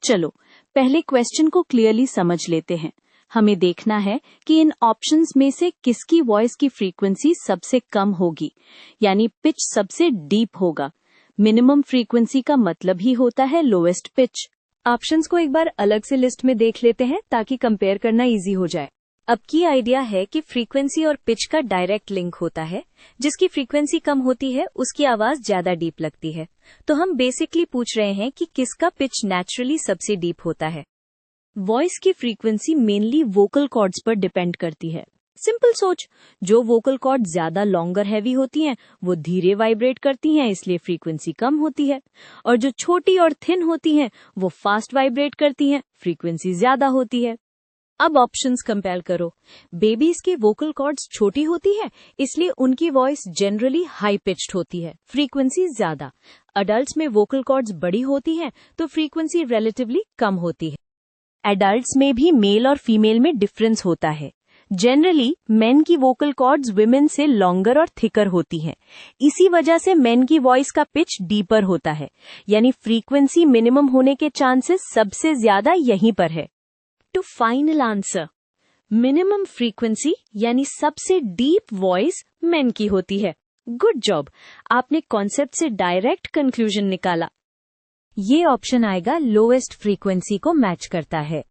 चलो पहले क्वेश्चन को क्लियरली समझ लेते हैं। हमें देखना है कि इन ऑप्शंस में से किसकी वॉइस की फ्रीक्वेंसी सबसे कम होगी, यानी पिच सबसे डीप होगा। मिनिमम फ्रीक्वेंसी का मतलब ही होता है लोएस्ट पिच। ऑप्शंस को एक बार अलग से लिस्ट में देख लेते हैं ताकि कंपेयर करना इजी हो जाए। अब की आइडिया है कि फ्रीक्वेंसी और पिच का डायरेक्ट लिंक होता है। जिसकी फ्रीक्वेंसी कम होती है उसकी आवाज ज्यादा डीप लगती है। तो हम बेसिकली पूछ रहे हैं कि किसका पिच नेचुरली सबसे डीप होता है। वॉइस की फ्रीक्वेंसी मेनली वोकल कॉर्ड्स पर डिपेंड करती है। सिंपल सोच, जो वोकल कॉर्ड ज्यादा लॉन्गर हैवी होती हैं, वो धीरे वाइब्रेट करती हैं, इसलिए फ्रीक्वेंसी कम होती है। और जो छोटी और थिन होती हैं, वो फास्ट वाइब्रेट करती हैं, फ्रीक्वेंसी ज्यादा होती है। अब ऑप्शंस कंपेयर करो। बेबीज के वोकल कॉर्ड्स छोटी होती है, इसलिए उनकी वॉइस जनरली हाई पिच्ड होती है, फ्रीक्वेंसी ज्यादा। अडल्ट्स में वोकल कॉर्ड्स बड़ी होती हैं, तो फ्रीक्वेंसी रिलेटिवली कम होती है। एडल्ट्स में भी मेल और फीमेल में डिफरेंस होता है। जनरली मेन की वोकल कॉर्ड्स विमेन से लॉन्गर और थिकर होती हैं। इसी वजह से मेन की वॉइस का पिच डीपर होता है, यानी फ्रीक्वेंसी मिनिमम होने के चांसेस सबसे ज्यादा यहीं पर है। To final answer, minimum frequency यानी सबसे डीप वॉइस मेन की होती है। गुड जॉब, आपने कॉन्सेप्ट से डायरेक्ट कंक्लूजन निकाला। ये ऑप्शन आएगा लोएस्ट फ्रीक्वेंसी को मैच करता है।